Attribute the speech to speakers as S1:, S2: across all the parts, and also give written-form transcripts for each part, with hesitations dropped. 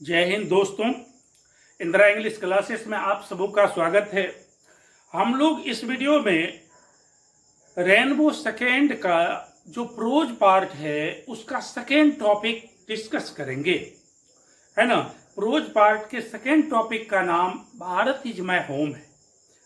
S1: जय हिंद दोस्तों, Indira English classes में आप सबों का स्वागत है। हम लोग इस वीडियो में रेनबो सेकेंड का जो प्रोज पार्ट है उसका सेकेंड टॉपिक डिस्कस करेंगे, है ना। प्रोज पार्ट के सेकेंड टॉपिक का नाम भारत इज माय होम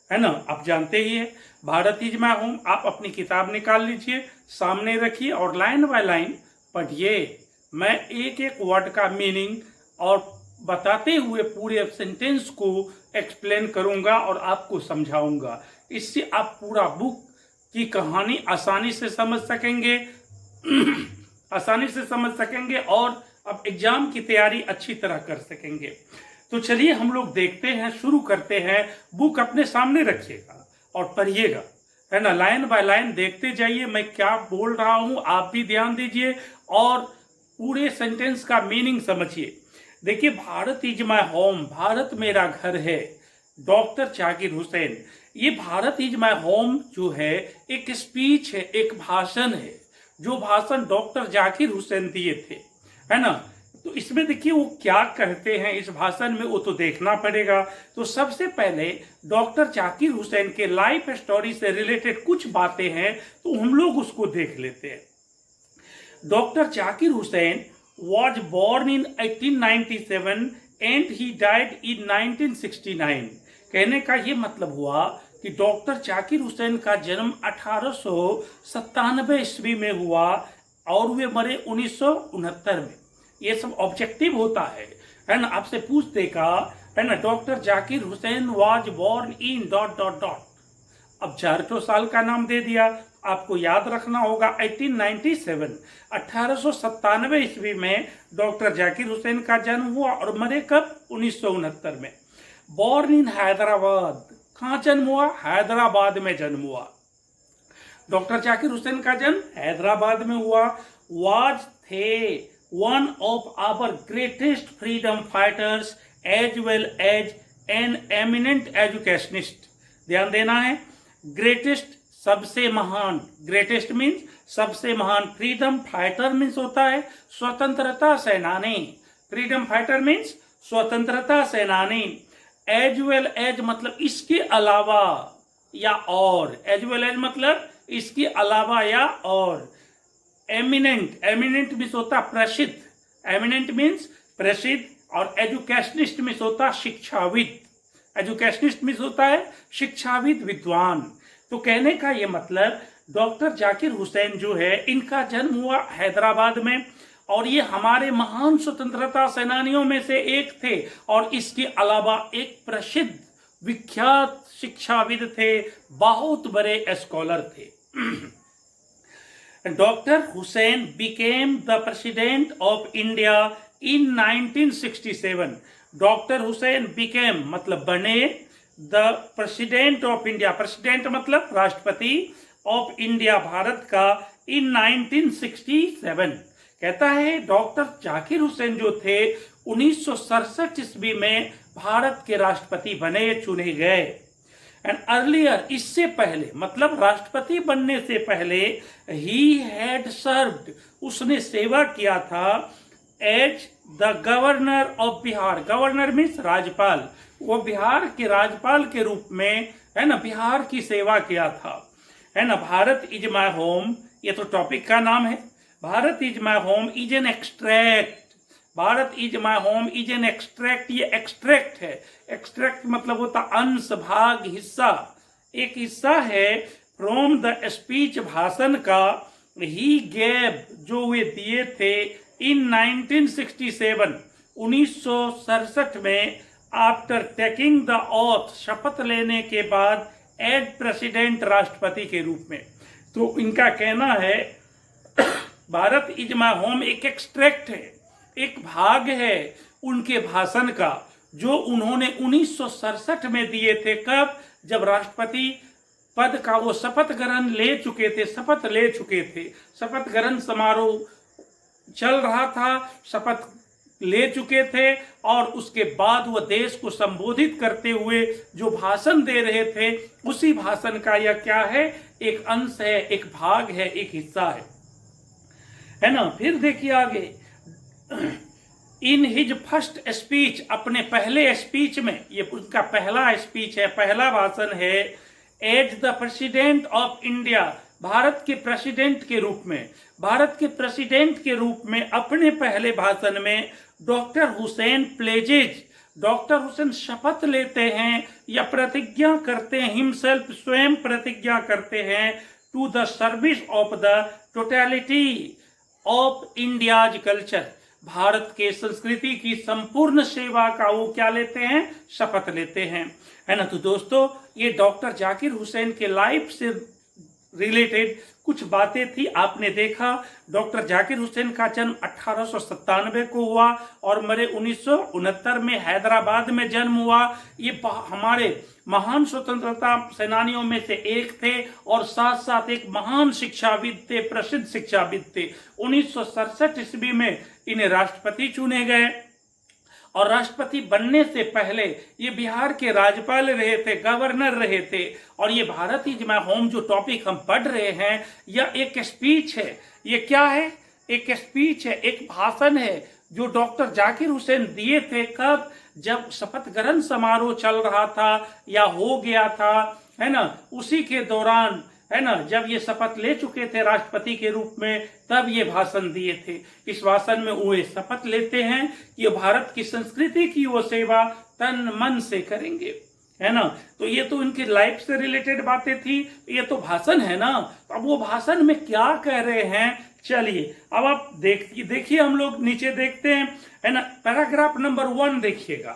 S1: है ना। आप जानते ही है भारत इज माय होम। आप अपनी किताब निकाल लीजिए, सामने रखिए और लाइन बाय लाइन पढ़िए। मैं एक एक वर्ड का मीनिंग और बताते हुए पूरे सेंटेंस को एक्सप्लेन करूंगा और आपको समझाऊंगा। इससे आप पूरा बुक की कहानी आसानी से समझ सकेंगे आसानी से समझ सकेंगे और अब एग्जाम की तैयारी अच्छी तरह कर सकेंगे। तो चलिए हम लोग देखते हैं, शुरू करते हैं। बुक अपने सामने रखिएगा और पढ़िएगा, है ना। लाइन बाय लाइन देखते जाइए, मैं क्या बोल रहा हूं आप भी ध्यान दीजिए और पूरे सेंटेंस का मीनिंग समझिए। देखिए, Bharat is my home, Bharat मेरा घर है, डॉक्टर जाकिर हुसैन। ये भारत इज माय होम जो है एक स्पीच है, एक भाषण है, जो भाषण डॉक्टर जाकिर हुसैन दिए थे, है ना। तो इसमें देखिए वो क्या कहते हैं इस भाषण में, वो तो देखना पड़ेगा। तो सबसे पहले डॉक्टर जाकिर हुसैन के लाइफ स्टोरी से रिलेटेड कुछ बातें हैं, तो हम लोग उसको देख लेते हैं। Doctor Zakir Hussain was born in 1897 and he died in 1969। कहने का ये मतलब हुआ कि डॉक्टर जाकिर हुसैन का जन्म 1897 ईस्वी में हुआ और वे मरे 1969 में। ये सब ऑब्जेक्टिव होता है ना। आपसे पूछ देगा, है ना, doctor Zakir Hussain was born in ... अब 400 साल का नाम दे दिया, आपको याद रखना होगा 1897 1897 ईस्वी में डॉक्टर जाकिर हुसैन का जन्म हुआ और मरे कब? 1969 में। बॉर्न इन हैदराबाद, कहाँ जन्म हुआ? हैदराबाद में जन्म हुआ। डॉक्टर जाकिर हुसैन का जन्म हैदराबाद में हुआ। Was the one of our greatest freedom fighters as well as an eminent educationist. ध्यान देना है, ग्रेटेस्ट सबसे महान, ग्रेटेस्ट मीन्स सबसे महान, फ्रीडम फाइटर मीन्स होता है स्वतंत्रता सेनानी, फ्रीडम फाइटर मीन्स स्वतंत्रता सेनानी। एज वेल एज मतलब इसके अलावा या और, एज वेल एज मतलब इसके अलावा या और। एमिनेंट, एमिनेंट मीन्स होता प्रसिद्ध, एमिनेंट मीन्स प्रसिद्ध, और एजुकेशनिस्ट मीन्स होता शिक्षाविद, एजुकेशनिस्ट मीन्स होता है शिक्षाविद, विद्वान। तो कहने का ये मतलब डॉक्टर जाकिर हुसैन जो है इनका जन्म हुआ हैदराबाद में और ये हमारे महान स्वतंत्रता सेनानियों में से एक थे और इसके अलावा एक प्रसिद्ध विख्यात शिक्षाविद थे, बहुत बड़े स्कॉलर थे। Doctor Hussain became the president of India in 1967। Doctor Hussain became मतलब बने, the president of India, president मतलब राष्ट्रपति, ऑफ इंडिया भारत का, इन 1967। कहता है डॉक्टर जाकिर हुसैन जो थे 1967 ईस्वी में भारत के राष्ट्रपति बने, चुने गए। एंड अर्लियर, इससे पहले मतलब राष्ट्रपति बनने से पहले, ही हैड सर्व्ड, उसने सेवा किया था, as the governor of Bihar. Governor means राज्यपाल, वो बिहार के राज्यपाल के रूप में, है ना, बिहार की सेवा किया था, है ना। भारत इज माय होम, ये तो टॉपिक का नाम है। Bharat is my home is an extract, Bharat is my home is an extract, ये एक्सट्रैक्ट है। एक्सट्रैक्ट मतलब होता अंश, भाग, हिस्सा, एक हिस्सा है फ्रॉम द स्पीच, भाषण का, ही गेव जो वे दिए थे इन 1967 1967 में, आफ्टर टेकिंग द ऑथ, शपथ लेने के बाद, एज प्रेसिडेंट, राष्ट्रपति के रूप में। तो इनका कहना है भारत इज माय होम एक एक्सट्रैक्ट है, एक भाग है उनके भाषण का जो उन्होंने 1967 में दिए थे। कब? जब राष्ट्रपति पद का वो शपथ ग्रहण ले चुके थे, शपथ ले चुके थे, शपथ ग्रहण समारोह चल रहा था, शपथ ले चुके थे और उसके बाद वह देश को संबोधित करते हुए जो भाषण दे रहे थे, उसी भाषण का यह क्या है? एक अंश है, एक भाग है, एक हिस्सा है ना। फिर देखिए आगे, इन हिज फर्स्ट स्पीच, अपने पहले स्पीच में, ये उनका पहला स्पीच है, पहला भाषण है, as the president of India, Bharat के प्रेसिडेंट के रूप में, भारत के प्रेसिडेंट के रूप में अपने पहले भाषण में डॉक्टर हुसैन प्लेजेज, डॉक्टर हुसैन शपथ लेते हैं या प्रतिज्ञा करते हैं, हिमसेल्फ स्वयं प्रतिज्ञा करते हैं, to the service of the totality of India's culture, Bharat के संस्कृति की संपूर्ण सेवा का वो क्या लेते हैं, शपथ लेते हैं, है ना। तो दोस्तों ये डॉक्टर जाकिर हुसैन के लाइफ से रिलेटेड कुछ बातें थी। आपने देखा डॉक्टर जाकिर हुसैन का जन्म 1897 को हुआ और मरे 1969 में, हैदराबाद में जन्म हुआ। ये हमारे महान स्वतंत्रता सेनानियों में से एक थे और साथ साथ एक महान शिक्षाविद थे, प्रसिद्ध शिक्षाविद थे। 1967 ईस्वी में इन्हें राष्ट्रपति चुने गए और राष्ट्रपति बनने से पहले ये बिहार के राज्यपाल रहे थे, गवर्नर रहे थे। और ये भारत इज माय होम जो टॉपिक हम पढ़ रहे हैं, यह एक स्पीच है। ये क्या है? एक स्पीच है, एक भाषण है जो डॉक्टर जाकिर हुसैन दिए थे। कब? जब शपथ ग्रहण समारोह चल रहा था या हो गया था, है ना, उसी के दौरान, है ना, जब ये शपथ ले चुके थे राष्ट्रपति के रूप में, तब ये भाषण दिए थे। इस भाषण में वो शपथ लेते हैं कि भारत की संस्कृति की वो सेवा तन मन से करेंगे, है ना। तो ये तो इनकी लाइफ से रिलेटेड बातें थी, ये तो भाषण है ना। तो अब वो भाषण में क्या कह रहे हैं, चलिए अब आप देखिए, हम लोग नीचे देखते हैं, है ना। पैराग्राफ नंबर 1 देखिएगा,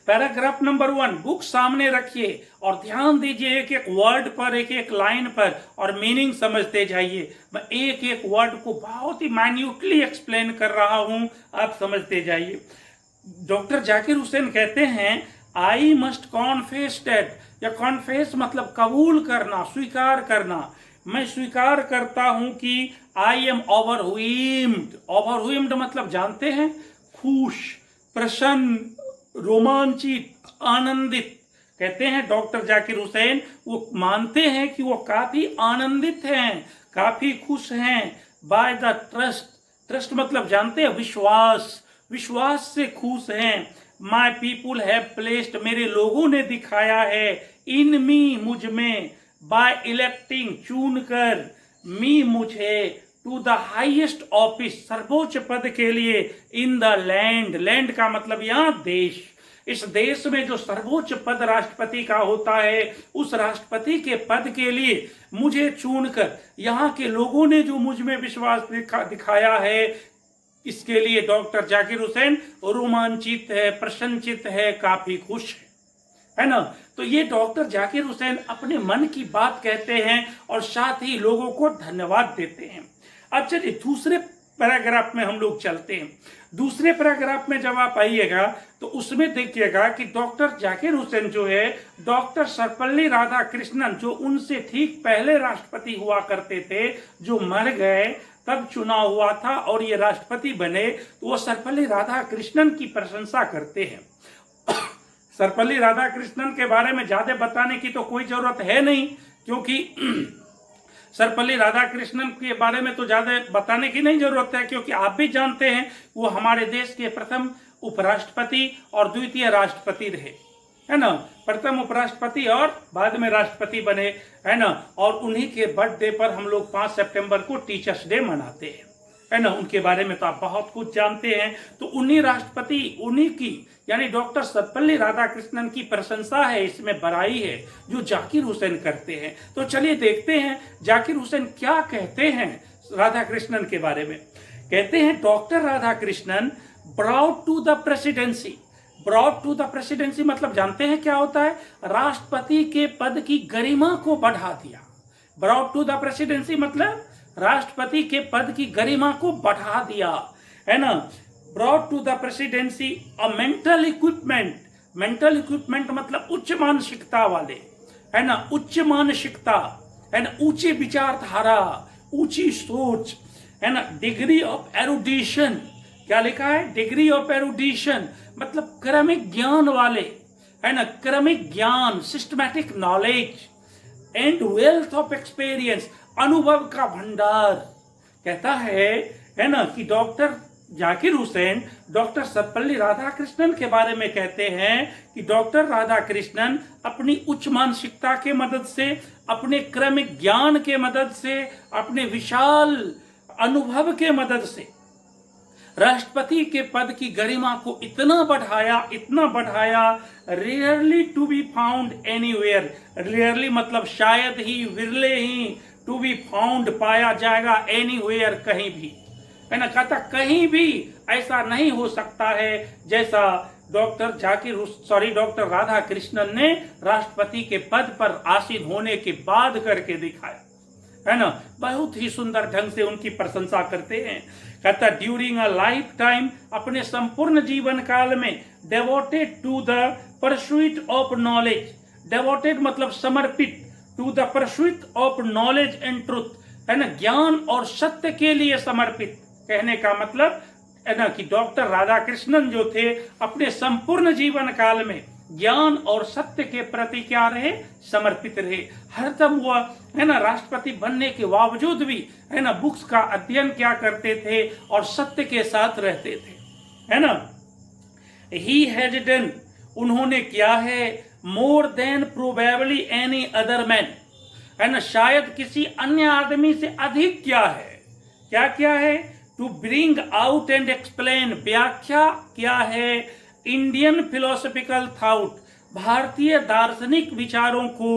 S1: पैराग्राफ नंबर 1 बुक सामने रखिए और ध्यान दीजिए एक एक वर्ड पर, एक एक लाइन पर, और मीनिंग समझते जाइए। मैं एक एक वर्ड को बहुत ही माइन्यूटली एक्सप्लेन कर रहा हूं, आप समझते जाइए। डॉक्टर जाकिर हुसैन कहते हैं, आई मस्ट कॉन्फेस डेट, या कॉन्फेस मतलब कबूल करना, स्वीकार करना। मैं स्वीकार करता हूं कि आई एम ओवरवेल्म्ड। ओवरवेल्म्ड मतलब जानते हैं, खुश, प्रसन्न, रोमांचित, आनंदित। कहते हैं डॉक्टर जाकिर हुसैन, वो मानते हैं कि वो काफी आनंदित हैं, काफी खुश हैं। बाय द ट्रस्ट, ट्रस्ट मतलब जानते हैं, विश्वास, विश्वास से खुश हैं। माय पीपुल हैव प्लेस्ड, मेरे लोगों ने दिखाया है, इन मी, मुझ में, बाय इलेक्टिंग, चुन कर, मी, मुझे, टू द हाईएस्ट ऑफिस, सर्वोच्च पद के लिए, इन द लैंड, लैंड का मतलब यहाँ देश, इस देश में जो सर्वोच्च पद राष्ट्रपति का होता है, उस राष्ट्रपति के पद के लिए मुझे चुनकर यहाँ के लोगों ने जो मुझ में विश्वास दिखाया है, इसके लिए डॉक्टर जाकिर हुसैन रोमांचित है, प्रसन्नचित है, काफी खुश है ना। तो ये डॉक्टर जाकिर हुसैन अपने मन की बात कहते हैं और साथ ही लोगों को धन्यवाद देते हैं। अब चलिए दूसरे पैराग्राफ में हम लोग चलते हैं। दूसरे पैराग्राफ में जब आप आइएगा तो उसमें देखिएगा कि डॉक्टर जाकिर हुसैन जो है, डॉक्टर सर्वपल्ली राधाकृष्णन, जो उनसे ठीक पहले राष्ट्रपति हुआ करते थे, जो मर गए, तब चुनाव हुआ था और ये राष्ट्रपति बने, तो वो सर्वपल्ली राधाकृष्णन की प्रशंसा करते हैं। सर्वपल्ली राधाकृष्णन के बारे में ज्यादा बताने की तो कोई जरूरत है नहीं, क्योंकि सर्वपल्ली राधाकृष्णन के बारे में तो ज्यादा बताने की नहीं जरूरत है, क्योंकि आप भी जानते हैं वो हमारे देश के प्रथम उपराष्ट्रपति और द्वितीय राष्ट्रपति रहे, है ना। प्रथम उपराष्ट्रपति और बाद में राष्ट्रपति बने, है ना। और उन्हीं के बर्थडे पर हम लोग 5 सितंबर को टीचर्स डे मनाते हैं, है ना। उनके बारे में तो आप बहुत कुछ जानते हैं। तो उन्हीं राष्ट्रपति, उन्हीं की, यानी डॉक्टर सर्वपल्ली राधाकृष्णन की प्रशंसा है, इसमें बड़ाई है जो जाकिर हुसैन करते हैं। तो चलिए देखते हैं जाकिर हुसैन क्या कहते हैं राधाकृष्णन के बारे में। कहते हैं, doctor Radhakrishnan brought to the presidency, brought to the presidency मतलब जानते हैं क्या होता है, राष्ट्रपति के पद की गरिमा को बढ़ा दिया। ब्रॉट टू द प्रेसिडेंसी मतलब राष्ट्रपति के पद की गरिमा को बढ़ा दिया, है ना। Brought to the presidency a mental equipment, mental equipment मतलब उच्च मानसिकता वाले, है ना, उच्च मानसिकता, है ना, ऊंची विचारधारा, ऊंची सोच, है ना। डिग्री ऑफ एरुडिशन, क्या लिखा है, डिग्री ऑफ एरुडिशन मतलब क्रमिक ज्ञान वाले, है ना, क्रमिक ज्ञान, systematic knowledge, and wealth of experience, अनुभव का भंडार। कहता है ना, कि डॉक्टर जाकिर हुसैन डॉक्टर सर्वपल्ली राधाकृष्णन के बारे में कहते हैं कि डॉक्टर राधाकृष्णन अपनी उच्च मानसिकता के मदद से, अपने क्रमिक ज्ञान के मदद से, अपने विशाल अनुभव के मदद से राष्ट्रपति के पद की गरिमा को इतना बढ़ाया, rarely to be found anywhere. Rarely मतलब शायद ही, विरले ही, टू बी फाउंड पाया जाएगा, एनीवेयर कहीं भी, है ना। कहता कहीं भी ऐसा नहीं हो सकता है जैसा डॉक्टर राधाकृष्णन ने राष्ट्रपति के पद पर आसीन होने के बाद करके दिखाया, है ना। बहुत ही सुंदर ढंग से उनकी प्रशंसा करते हैं। कहता ड्यूरिंग अ लाइफ टाइम, अपने संपूर्ण जीवन काल में, devoted to the pursuit of knowledge, devoted मतलब समर्पित, to the pursuit of knowledge and truth, है ना, ज्ञान और सत्य के लिए समर्पित। कहने का मतलब है ना कि डॉक्टर राधाकृष्णन जो थे अपने संपूर्ण जीवन काल में ज्ञान और सत्य के प्रति क्या रहे, समर्पित रहे। हरदम वह, है ना, राष्ट्रपति बनने के बावजूद भी, है ना, बुक्स का अध्ययन क्या करते थे और सत्य के साथ रहते थे, है ना। ही हैज डन, उन्होंने किया है, more than probably any other man, है ना, शायद किसी अन्य आदमी से अधिक क्या है, क्या क्या है, to bring out and explain, व्याख्या क्या है, इंडियन फिलोसॉफिकल थॉट, भारतीय दार्शनिक विचारों को,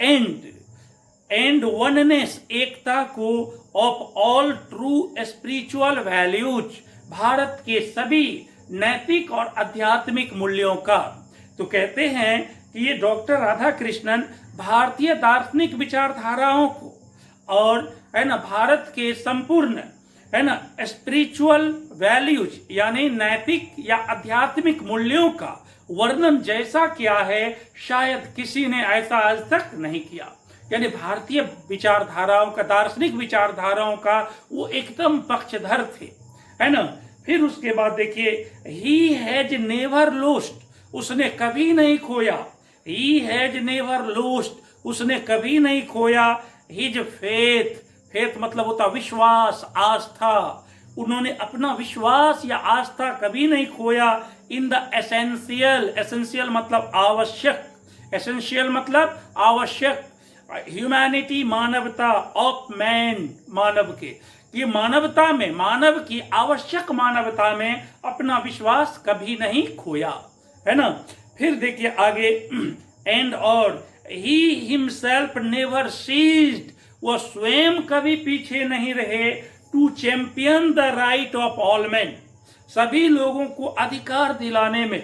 S1: एंड वननेस, एकता को, of all true spiritual values, Bharat के सभी नैतिक और आध्यात्मिक मूल्यों का। तो कहते हैं कि ये डॉक्टर राधाकृष्णन भारतीय दार्शनिक विचारधाराओं को और, है ना, भारत के संपूर्ण, है ना, स्पिरिचुअल वैल्यूज यानी नैतिक या आध्यात्मिक मूल्यों का वर्णन जैसा किया है शायद किसी ने ऐसा आज तक नहीं किया। यानी भारतीय विचारधाराओं का, दार्शनिक विचारधाराओं का वो एकदम पक्षधर थे, है ना। फिर उसके बाद देखिए, ही हैज नेवर लोस्ट, उसने कभी नहीं खोया, ही हैज नेवर लोस्ट, उसने कभी नहीं खोया, हिज फेथ, फेथ मतलब होता विश्वास, आस्था, उन्होंने अपना विश्वास या आस्था कभी नहीं खोया, इन द एसेंशियल, एसेंशियल मतलब आवश्यक, एसेंशियल मतलब आवश्यक, ह्यूमैनिटी मानवता, ऑफ मैन मानव के, ये मानवता में, मानव की आवश्यक मानवता में अपना विश्वास कभी नहीं खोया, है ना। फिर देखिए आगे, एंड और ही हिमसेल्फ नेवर सीज्ड, वह स्वयं कभी पीछे नहीं रहे, to champion the right of all man, सभी लोगों को अधिकार दिलाने में,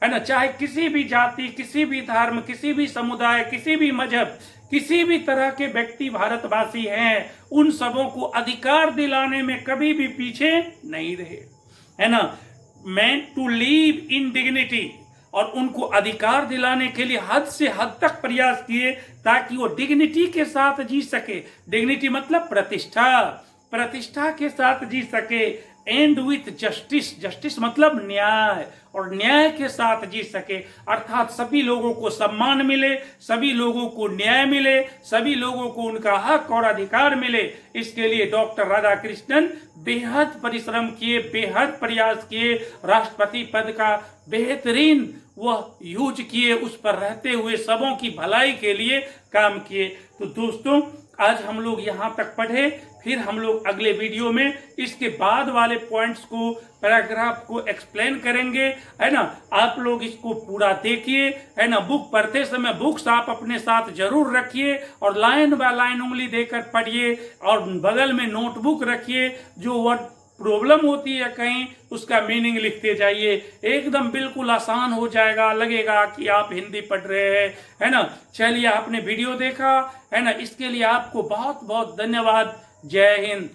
S1: है ना, चाहे किसी भी जाति, किसी भी धर्म, किसी भी समुदाय, किसी भी मजहब, किसी भी तरह के व्यक्ति भारतवासी हैं, उन सबों को अधिकार दिलाने में कभी भी पीछे नहीं रहे, है ना। Man to live in dignity, और उनको अधिकार दिलाने के लिए हद से हद तक प्रयास किए ताकि वो डिग्निटी के साथ जी सके। डिग्निटी मतलब प्रतिष्ठा, प्रतिष्ठा के साथ जी सके। एंड विथ जस्टिस, जस्टिस मतलब न्याय, और न्याय के साथ जी सके, अर्थात सभी लोगों को सम्मान मिले, सभी लोगों को न्याय मिले, सभी लोगों को उनका हक और अधिकार मिले। इसके लिए डॉक्टर राधाकृष्णन बेहद परिश्रम किए, बेहद प्रयास किए, राष्ट्रपति पद का बेहतरीन वह यूज किए, उस पर रहते हुए सबों की भलाई के लिए काम किए। तो दोस्तों आज हम लोग यहाँ तक पढ़े, फिर हम लोग अगले वीडियो में इसके बाद वाले पॉइंट्स को, पैराग्राफ को एक्सप्लेन करेंगे, है ना। आप लोग इसको पूरा देखिए, है ना। बुक पढ़ते समय बुक्स आप अपने साथ जरूर रखिए और लाइन बाय लाइन उंगली देकर पढ़िए, और बगल में नोटबुक रखिए, जो वर्ड प्रॉब्लम होती है कहीं उसका मीनिंग लिखते जाइए, एकदम बिल्कुल आसान हो जाएगा, लगेगा कि आप हिंदी पढ़ रहे हैं, है ना। चलिए आपने वीडियो देखा, है ना, इसके लिए आपको बहुत बहुत धन्यवाद। जय हिंद।